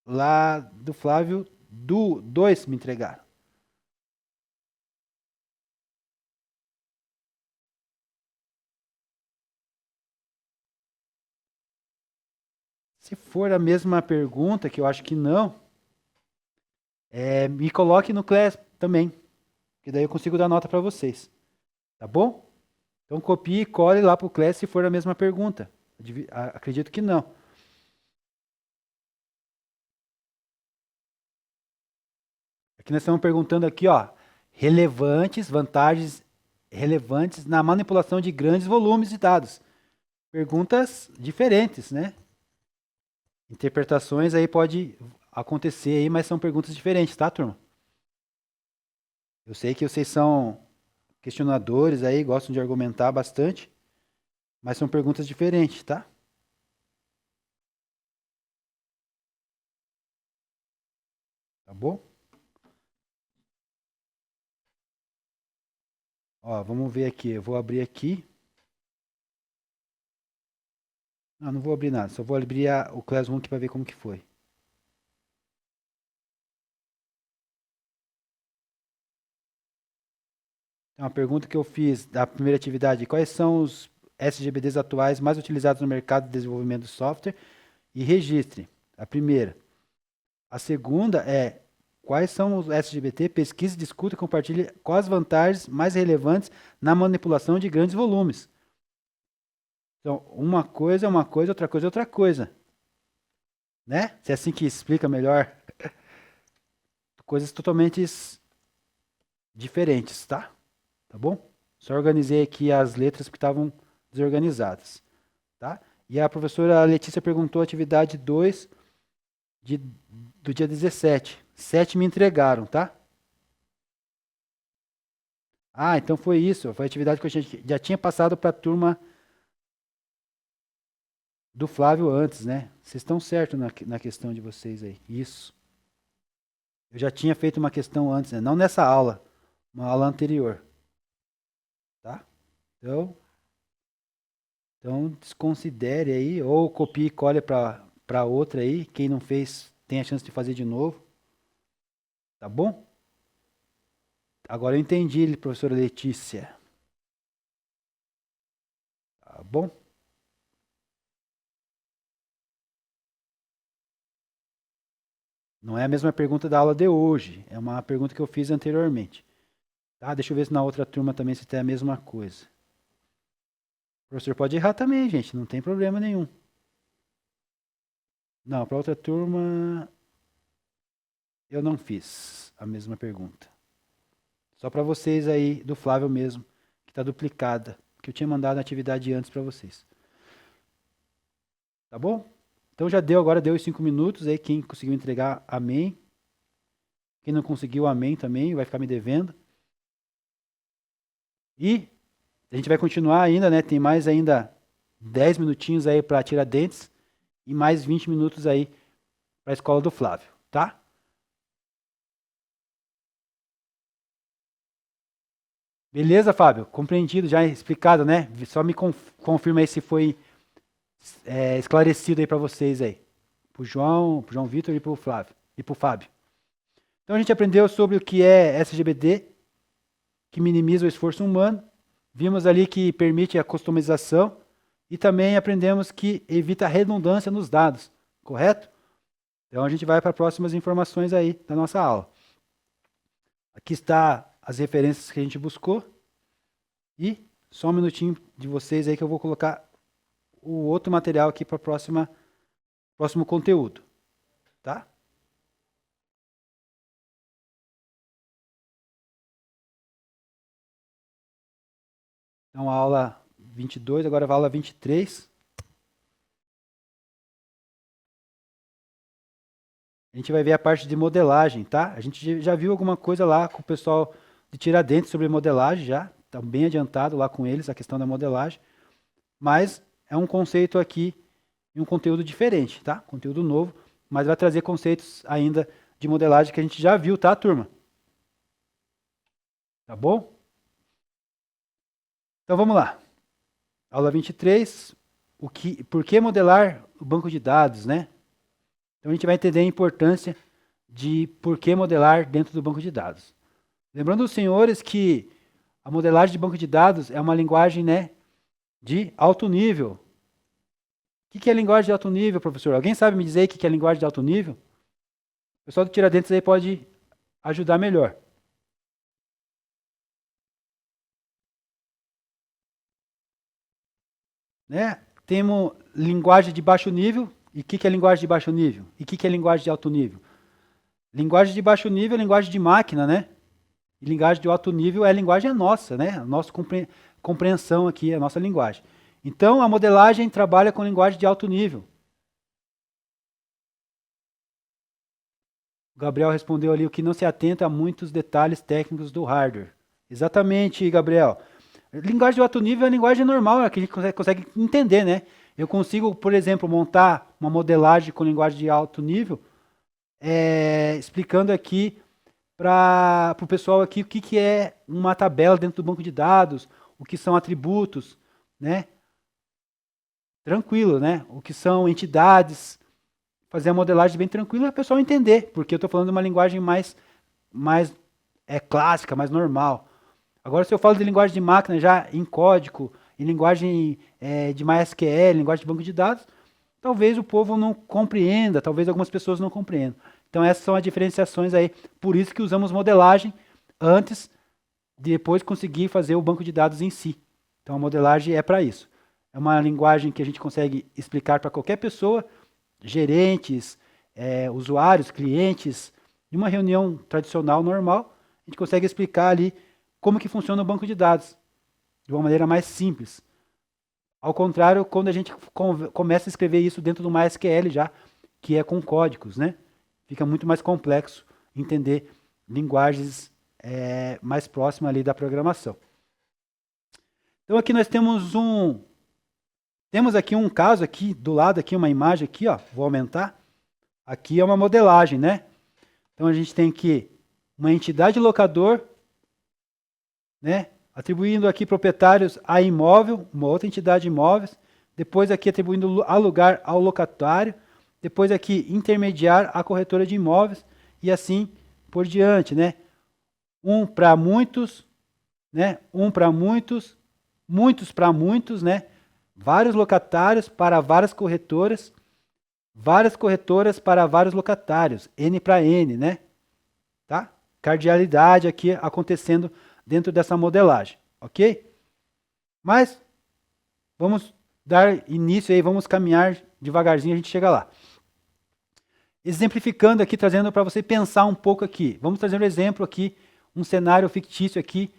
lá do Flávio, 2 me entregaram. Se for a mesma pergunta, que eu acho que não, me coloque no Class também, que daí eu consigo dar nota para vocês. Tá bom? Então copie e cole lá para o Class se for a mesma pergunta. Acredito que não. Aqui nós estamos perguntando aqui, ó, vantagens relevantes na manipulação de grandes volumes de dados. Perguntas diferentes, né? Interpretações aí pode acontecer aí, mas são perguntas diferentes, tá, turma? Eu sei que vocês são questionadores aí, gostam de argumentar bastante, mas são perguntas diferentes, tá? Tá bom? Ó, vamos ver aqui. Eu vou abrir aqui. Não vou abrir nada. Só vou abrir o Classroom aqui para ver como que foi. Então, a pergunta que eu fiz da primeira atividade: quais são os SGBDs atuais mais utilizados no mercado de desenvolvimento de software? E registre. A primeira. A segunda é: quais são os SGBT? Pesquise, discuta e compartilhe quais as vantagens mais relevantes na manipulação de grandes volumes. Então, uma coisa é uma coisa, outra coisa é outra coisa. Né? Se é assim que explica melhor. Coisas totalmente diferentes, tá? Tá bom? Só organizei aqui as letras que estavam desorganizadas. Tá? E a professora Letícia perguntou a atividade 2 do dia 17. 7 me entregaram, tá? Ah, então foi isso. Foi a atividade que a gente já tinha passado para a turma do Flávio antes, né? Vocês estão certos na questão de vocês aí. Isso. Eu já tinha feito uma questão antes, né? Não nessa aula, uma aula anterior. Tá? Então desconsidere aí, ou copie e cole para outra aí. Quem não fez tem a chance de fazer de novo. Tá bom? Agora eu entendi, professora Letícia. Tá bom? Não é a mesma pergunta da aula de hoje. É uma pergunta que eu fiz anteriormente. Tá? Deixa eu ver se na outra turma também se tem a mesma coisa. O professor pode errar também, gente. Não tem problema nenhum. Não, para outra turma eu não fiz a mesma pergunta. Só para vocês aí, do Flávio mesmo, que está duplicada. Que eu tinha mandado a atividade antes para vocês. Tá bom? Então já deu, agora deu os 5 minutos. Aí quem conseguiu entregar, amém. Quem não conseguiu, amém também. Vai ficar me devendo. E a gente vai continuar ainda, né? Tem mais ainda 10 minutinhos aí para Tiradentes. E mais 20 minutos aí para a escola do Flávio, tá? Beleza, Fábio? Compreendido, já explicado, né? Só me confirma aí se foi esclarecido aí para vocês aí. Pro João Vitor e pro Flávio. E pro Fábio. Então a gente aprendeu sobre o que é SGBD, que minimiza o esforço humano. Vimos ali que permite a customização. E também aprendemos que evita a redundância nos dados, correto? Então a gente vai para próximas informações aí da nossa aula. Aqui está as referências que a gente buscou. E só um minutinho de vocês aí que eu vou colocar o outro material aqui para o próximo conteúdo. Tá? Então a aula 22, agora vai a aula 23. A gente vai ver a parte de modelagem, tá? A gente já viu alguma coisa lá com o pessoal de Tiradentes sobre modelagem já. Está bem adiantado lá com eles a questão da modelagem. Mas é um conceito aqui e um conteúdo diferente, tá? Conteúdo novo, mas vai trazer conceitos ainda de modelagem que a gente já viu, tá, turma? Tá bom? Então vamos lá. Aula 23, por que modelar o banco de dados, né? Então a gente vai entender a importância de por que modelar dentro do banco de dados. Lembrando os senhores que a modelagem de banco de dados é uma linguagem, né, de alto nível. O que é linguagem de alto nível, professor? Alguém sabe me dizer o que é linguagem de alto nível? O pessoal do Tiradentes aí pode ajudar melhor. Né? Temos linguagem de baixo nível. E o que é linguagem de baixo nível? E o que é linguagem de alto nível? Linguagem de baixo nível é linguagem de máquina, né? E linguagem de alto nível é a linguagem nossa, né? A nossa compreensão aqui, a nossa linguagem. Então, a modelagem trabalha com linguagem de alto nível. O Gabriel respondeu ali o que não se atenta a muitos detalhes técnicos do hardware. Exatamente, Gabriel. Linguagem de alto nível é a linguagem normal, é a que a gente consegue entender, né? Eu consigo, por exemplo, montar uma modelagem com linguagem de alto nível, explicando aqui para o pessoal aqui o que é uma tabela dentro do banco de dados, o que são atributos, né? Tranquilo, né? O que são entidades, fazer a modelagem bem tranquila, o pessoal entender, porque eu estou falando de uma linguagem mais clássica, mais normal. Agora, se eu falo de linguagem de máquina já em código, em linguagem de MySQL, linguagem de banco de dados, talvez o povo não compreenda, talvez algumas pessoas não compreendam. Então essas são as diferenciações aí, por isso que usamos modelagem antes de depois conseguir fazer o banco de dados em si. Então a modelagem é para isso. É uma linguagem que a gente consegue explicar para qualquer pessoa, gerentes, usuários, clientes, de uma reunião tradicional, normal, a gente consegue explicar ali como que funciona o banco de dados, de uma maneira mais simples. Ao contrário, quando a gente começa a escrever isso dentro do MySQL já, que é com códigos, né? Fica muito mais complexo entender linguagens mais próximas ali da programação. Então aqui nós temos aqui um caso aqui, do lado aqui, uma imagem aqui, ó, vou aumentar. Aqui é uma modelagem, né? Então a gente tem aqui uma entidade locador, né? Atribuindo aqui proprietários a imóvel, uma outra entidade de imóveis, depois aqui atribuindo alugar ao locatário, depois aqui intermediar a corretora de imóveis e assim por diante, né? Um para muitos, né? Um para muitos, muitos para muitos, né? Vários locatários para várias corretoras para vários locatários, N para N, né? Tá? Cardialidade aqui acontecendo dentro dessa modelagem, ok? Mas vamos dar início aí, vamos caminhar devagarzinho, a gente chega lá. Exemplificando aqui, trazendo para você pensar um pouco aqui. Vamos trazer um exemplo aqui, um cenário fictício aqui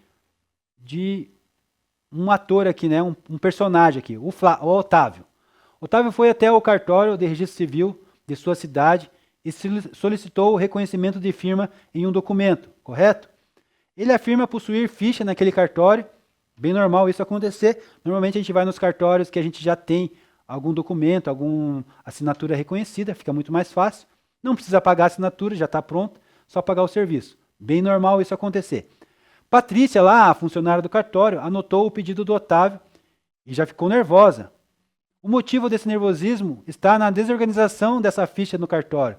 de um ator aqui, né? Um personagem aqui, o Otávio. Otávio foi até o cartório de registro civil de sua cidade e solicitou o reconhecimento de firma em um documento, correto? Ele afirma possuir ficha naquele cartório, bem normal isso acontecer. Normalmente a gente vai nos cartórios que a gente já tem algum documento, alguma assinatura reconhecida, fica muito mais fácil. Não precisa pagar a assinatura, já está pronto, só pagar o serviço. Bem normal isso acontecer. Patrícia, lá, a funcionária do cartório, anotou o pedido do Otávio e já ficou nervosa. O motivo desse nervosismo está na desorganização dessa ficha no cartório.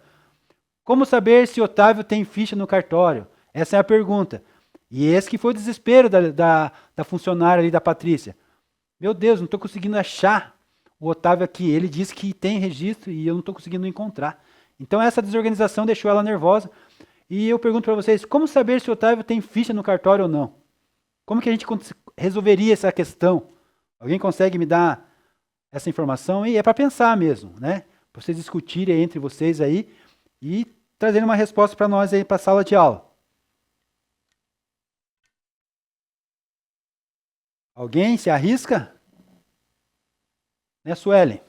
Como saber se Otávio tem ficha no cartório? Essa é a pergunta. E esse que foi o desespero da funcionária ali, da Patrícia. Meu Deus, não estou conseguindo achar o Otávio aqui. Ele disse que tem registro e eu não estou conseguindo encontrar. Então essa desorganização deixou ela nervosa. E eu pergunto para vocês, como saber se o Otávio tem ficha no cartório ou não? Como que a gente resolveria essa questão? Alguém consegue me dar essa informação? E é para pensar mesmo, né? Para vocês discutirem entre vocês aí e trazerem uma resposta para nós aí para a sala de aula. Alguém se arrisca? Né, Suelen?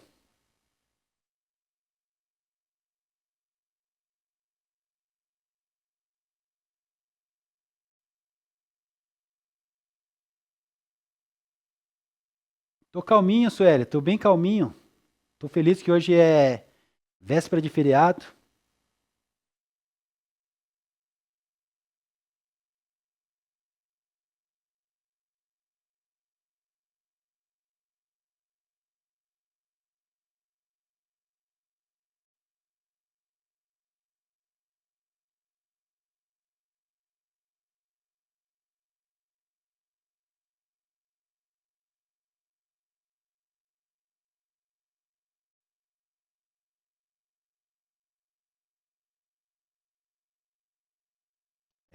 Tô calminho, Sueli, tô bem calminho. Tô feliz que hoje é véspera de feriado.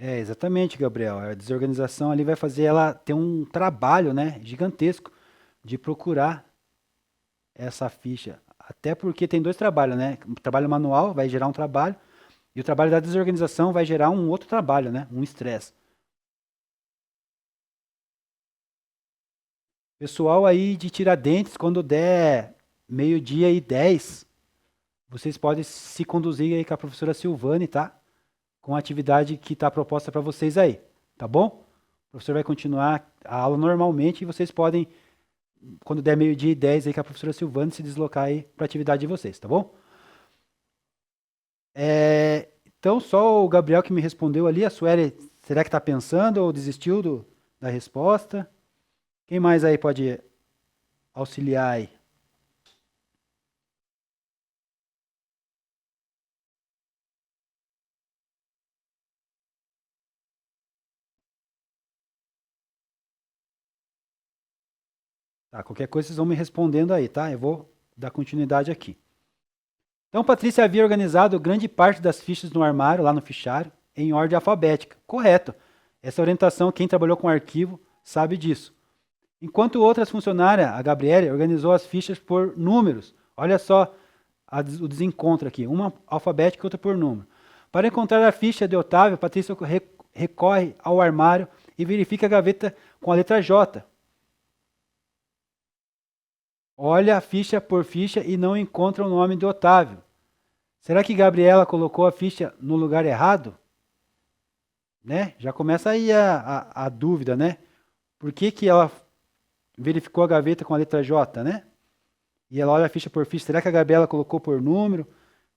É, exatamente, Gabriel. A desorganização ali vai fazer ela ter um trabalho, né, gigantesco de procurar essa ficha. Até porque tem dois trabalhos, né? O trabalho manual vai gerar um trabalho e o trabalho da desorganização vai gerar um outro trabalho, né? Um estresse. Pessoal aí de Tiradentes, quando der 12:10, vocês podem se conduzir aí com a professora Silvane, tá? Com a atividade que está proposta para vocês aí, tá bom? O professor vai continuar a aula normalmente e vocês podem, quando der 12:10 aí com a professora Silvane, se deslocar aí para a atividade de vocês, tá bom? Então, só o Gabriel que me respondeu ali, a Sueli, será que está pensando ou desistiu da resposta? Quem mais aí pode auxiliar aí? Tá, qualquer coisa vocês vão me respondendo aí, tá? Eu vou dar continuidade aqui. Então, Patrícia havia organizado grande parte das fichas no armário, lá no fichário, em ordem alfabética. Correto. Essa orientação, quem trabalhou com arquivo sabe disso. Enquanto outras funcionárias, a Gabriele, organizou as fichas por números. Olha só o desencontro aqui, uma alfabética e outra por número. Para encontrar a ficha de Otávio, Patrícia recorre ao armário e verifica a gaveta com a letra J. Olha ficha por ficha e não encontra o nome de Otávio. Será que Gabriela colocou a ficha no lugar errado? Né? Já começa aí a dúvida, né? Por que ela verificou a gaveta com a letra J, né? E ela olha a ficha por ficha. Será que a Gabriela colocou por número?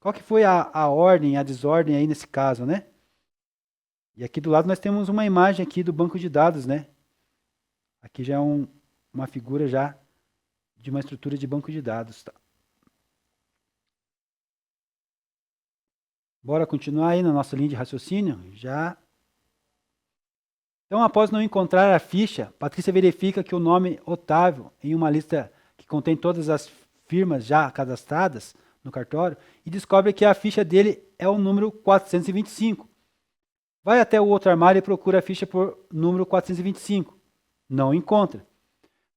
Qual que foi a ordem, a desordem aí nesse caso, né? E aqui do lado nós temos uma imagem aqui do banco de dados, né? Aqui já é uma figura já de uma estrutura de banco de dados. Tá? Bora continuar aí na nossa linha de raciocínio? Já. Então, após não encontrar a ficha, Patrícia verifica que o nome Otávio, em uma lista que contém todas as firmas já cadastradas no cartório, e descobre que a ficha dele é o número 425. Vai até o outro armário e procura a ficha por número 425. Não encontra.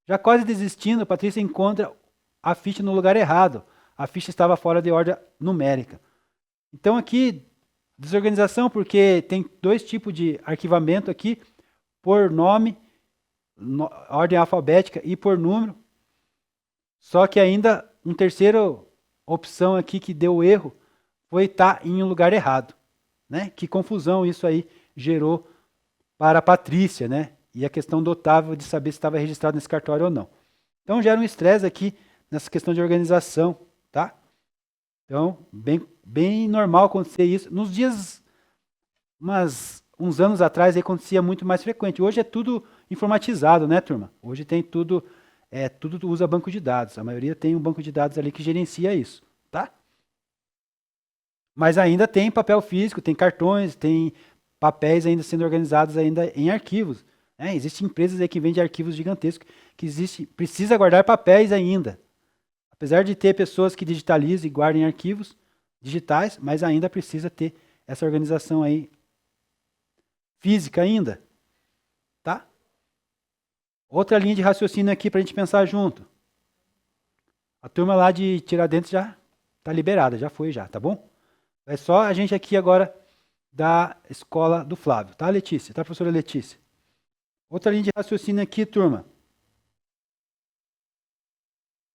Já quase desistindo, Patrícia encontra a ficha no lugar errado. A ficha estava fora de ordem numérica. Então aqui, desorganização, porque tem dois tipos de arquivamento aqui, por nome, ordem alfabética e por número. Só que ainda uma terceira opção aqui que deu erro foi estar em um lugar errado. Né? Que confusão isso aí gerou para a Patrícia, né? E a questão do Otávio de saber se estava registrado nesse cartório ou não. Então gera um estresse aqui nessa questão de organização, tá? Então, bem normal acontecer isso. Nos dias, uns anos atrás, acontecia muito mais frequente. Hoje é tudo informatizado, né, turma? Hoje tem tudo usa banco de dados. A maioria tem um banco de dados ali que gerencia isso, tá? Mas ainda tem papel físico, tem cartões, tem papéis ainda sendo organizados ainda em arquivos. Né? Existem empresas aí que vendem arquivos gigantescos que precisa guardar papéis ainda. Apesar de ter pessoas que digitalizam e guardem arquivos digitais, mas ainda precisa ter essa organização aí física ainda. Tá? Outra linha de raciocínio aqui para a gente pensar junto. A turma lá de Tiradentes já está liberada, já foi já, tá bom? É só a gente aqui agora da escola do Flávio, tá, Letícia? Tá, professora Letícia? Outra linha de raciocínio aqui, turma.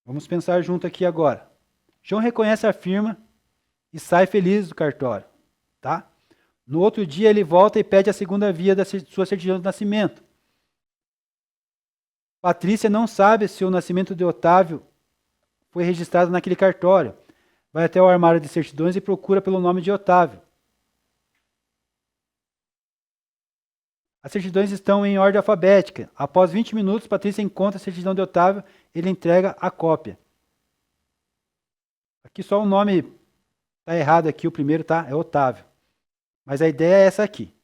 Vamos pensar junto aqui agora. João reconhece a firma e sai feliz do cartório, tá? No outro dia ele volta e pede a segunda via da sua certidão de nascimento. Patrícia não sabe se o nascimento de Otávio foi registrado naquele cartório. Vai até o armário de certidões e procura pelo nome de Otávio. As certidões estão em ordem alfabética. Após 20 minutos, Patrícia encontra a certidão de Otávio e ele entrega a cópia. Aqui só o nome está errado aqui, o primeiro tá, é Otávio. Mas a ideia é essa aqui.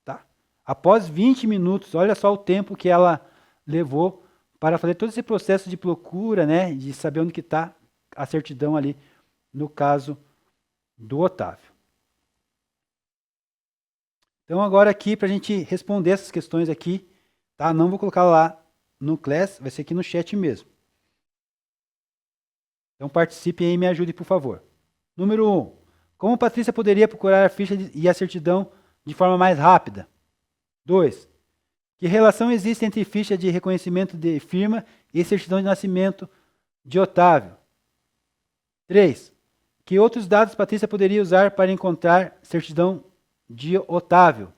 Tá? Após 20 minutos, olha só o tempo que ela levou para fazer todo esse processo de procura, né, de saber onde que está a certidão ali, no caso do Otávio. Então agora aqui, para a gente responder essas questões aqui, tá? Não vou colocar lá no Class, vai ser aqui no chat mesmo. Então participe aí e me ajude, por favor. Número 1. Como Patrícia poderia procurar a ficha e a certidão de forma mais rápida? 2. Que relação existe entre ficha de reconhecimento de firma e certidão de nascimento de Otávio? 3. Que outros dados Patrícia poderia usar para encontrar certidão de Otávio?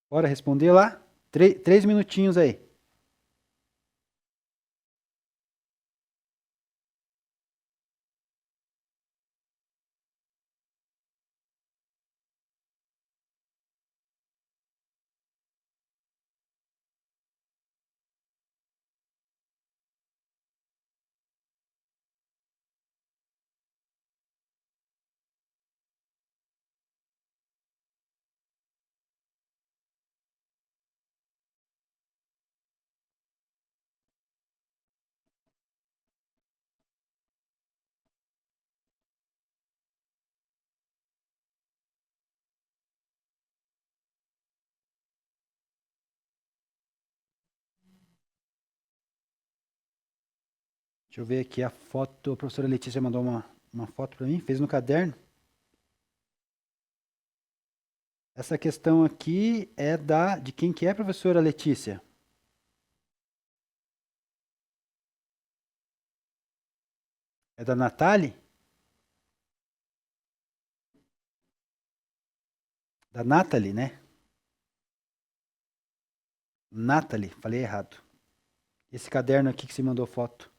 Bora responder lá? 3 minutinhos aí. Deixa eu ver aqui a foto. A professora Letícia mandou uma foto para mim, fez no caderno. Essa questão aqui é de quem que é, professora Letícia? É da Nathalie? Da Nathalie, né? Nathalie, falei errado. Esse caderno aqui que você mandou foto.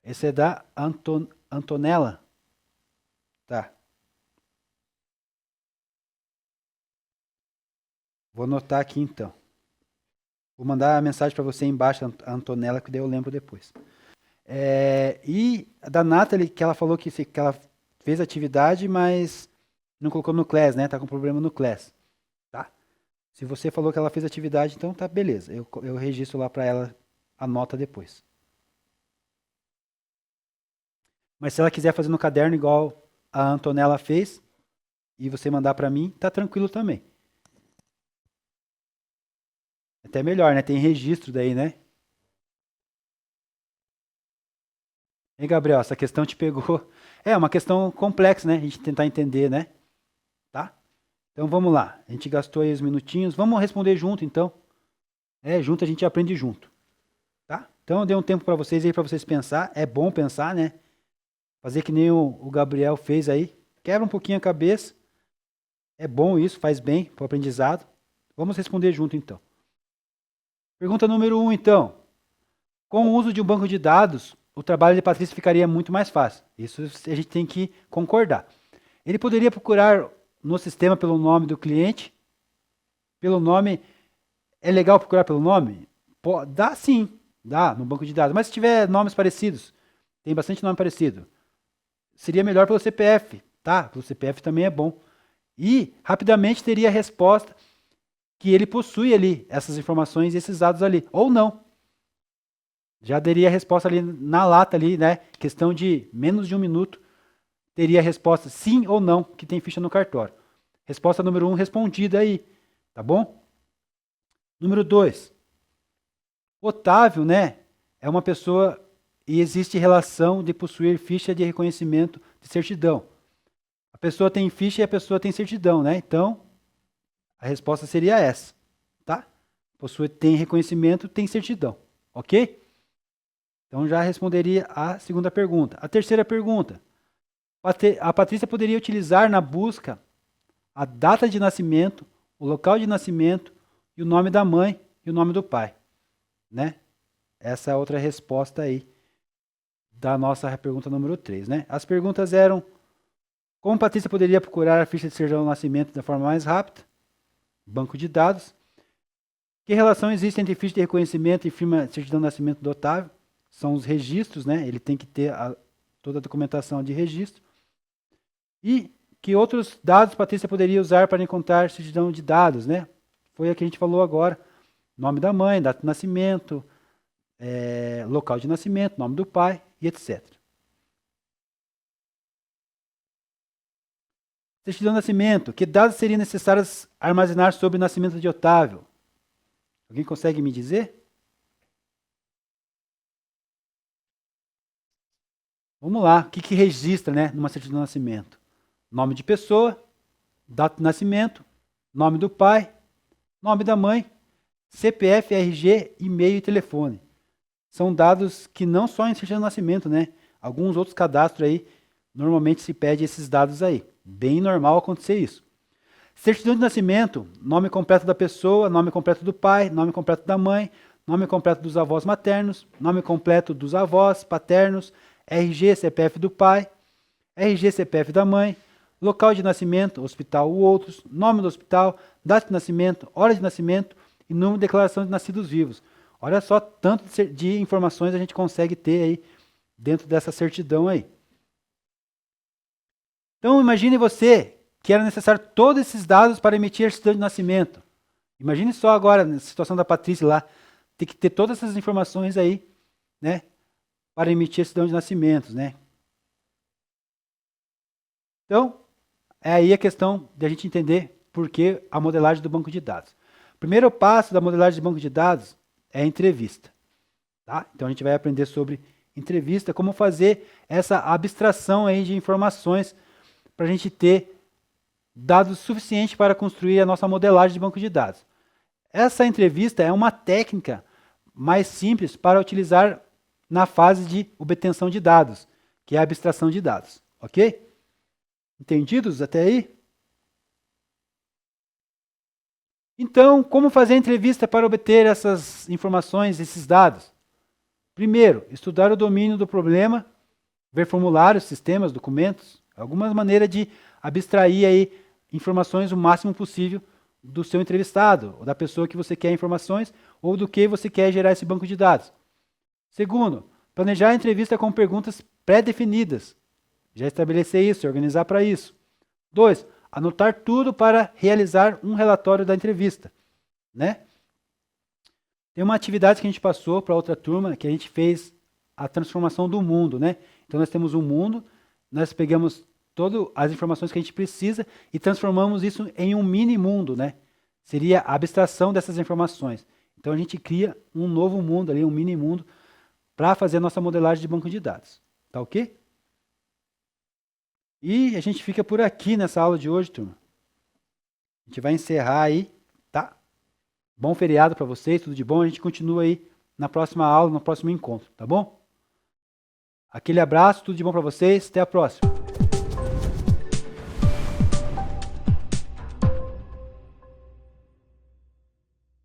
Esse é da Antonella. Tá. Vou anotar aqui então. Vou mandar a mensagem para você embaixo, a Antonella, que daí eu lembro depois. E da Nathalie, que ela falou que ela fez atividade, mas não colocou no Class, né? Tá com problema no Class. Tá? Se você falou que ela fez atividade, então tá beleza. Eu registro lá para ela a nota depois. Mas se ela quiser fazer no caderno igual a Antonella fez, e você mandar para mim, tá tranquilo também. Até melhor, né? Tem registro daí, né? Hein, Gabriel? Essa questão te pegou. É uma questão complexa, né? A gente tentar entender, né? Tá? Então vamos lá. A gente gastou aí os minutinhos. Vamos responder junto, então. Junto a gente aprende junto. Tá? Então eu dei um tempo para vocês aí, para vocês pensar. É bom pensar, né? Fazer que nem o Gabriel fez aí. Quebra um pouquinho a cabeça. É bom isso, faz bem para o aprendizado. Vamos responder junto, então. Pergunta número 1, então. Com o uso de um banco de dados, o trabalho de Patrícia ficaria muito mais fácil. Isso a gente tem que concordar. Ele poderia procurar no sistema pelo nome do cliente. Pelo nome. É legal procurar pelo nome? Dá sim, dá no banco de dados. Mas se tiver nomes parecidos, tem bastante nome parecido, seria melhor pelo CPF, tá? Pelo CPF também é bom. E rapidamente teria a resposta que ele possui ali, essas informações e esses dados ali, ou não. Já daria a resposta ali na lata ali, né? Questão de menos de 1 minuto, teria a resposta sim ou não, que tem ficha no cartório. Resposta número 1 respondida aí, tá bom? Número 2. Otávio, né? É uma pessoa e existe relação de possuir ficha de reconhecimento de certidão. A pessoa tem ficha e a pessoa tem certidão, né? Então, a resposta seria essa, tá? Tem reconhecimento, tem certidão, ok? Então, já responderia a segunda pergunta. A terceira pergunta. A Patrícia poderia utilizar na busca a data de nascimento, o local de nascimento e o nome da mãe e o nome do pai, né? Essa é a outra resposta aí da nossa pergunta número 3, né? As perguntas eram: como Patrícia poderia procurar a ficha de certidão de nascimento da forma mais rápida? Banco de dados. Que relação existe entre ficha de reconhecimento e firma de certidão de nascimento do Otávio? São os registros, né? Ele tem que ter toda a documentação de registro. E que outros dados Patrícia poderia usar para encontrar certidão de dados, né? Foi a que a gente falou agora. Nome da mãe, data de nascimento, local de nascimento, nome do pai e etc. Certidão de nascimento. Que dados seriam necessários armazenar sobre o nascimento de Otávio? Alguém consegue me dizer? Vamos lá. O que registra, né, numa certidão de nascimento? Nome de pessoa, data de nascimento, nome do pai, nome da mãe, CPF, RG, e-mail e telefone. São dados que não só em certidão de nascimento, né? Alguns outros cadastros aí, normalmente se pede esses dados aí. Bem normal acontecer isso. Certidão de nascimento, nome completo da pessoa, nome completo do pai, nome completo da mãe, nome completo dos avós maternos, nome completo dos avós paternos, RG, CPF do pai, RG, CPF da mãe, local de nascimento, hospital ou outros, nome do hospital, data de nascimento, hora de nascimento e número de declaração de nascidos vivos. Olha só tanto de informações a gente consegue ter aí dentro dessa certidão aí. Então imagine você que era necessário todos esses dados para emitir a certidão de nascimento. Imagine só agora, na situação da Patrícia lá, ter que ter todas essas informações aí, né, para emitir a certidão de nascimento, né? Então, é aí a questão de a gente entender por que a modelagem do banco de dados. O primeiro passo da modelagem do banco de dados é a entrevista, tá? Então a gente vai aprender sobre entrevista, como fazer essa abstração aí de informações para a gente ter dados suficientes para construir a nossa modelagem de banco de dados. Essa entrevista é uma técnica mais simples para utilizar na fase de obtenção de dados, que é a abstração de dados, ok? Entendidos até aí? Então, como fazer a entrevista para obter essas informações, esses dados? Primeiro, estudar o domínio do problema, ver formulários, sistemas, documentos, alguma maneira de abstrair aí informações o máximo possível do seu entrevistado, ou da pessoa que você quer informações, ou do que você quer gerar esse banco de dados. Segundo, planejar a entrevista com perguntas pré-definidas. Já estabelecer isso, organizar para isso. 2, anotar tudo para realizar um relatório da entrevista, né? Tem uma atividade que a gente passou para outra turma, que a gente fez a transformação do mundo, né? Então nós temos um mundo, nós pegamos todas as informações que a gente precisa e transformamos isso em um mini mundo, né? Seria a abstração dessas informações. Então a gente cria um novo mundo ali, um mini mundo, para fazer a nossa modelagem de banco de dados. Tá ok? E a gente fica por aqui nessa aula de hoje, turma. A gente vai encerrar aí, tá? Bom feriado para vocês, tudo de bom. A gente continua aí na próxima aula, no próximo encontro, tá bom? Aquele abraço, tudo de bom para vocês. Até a próxima.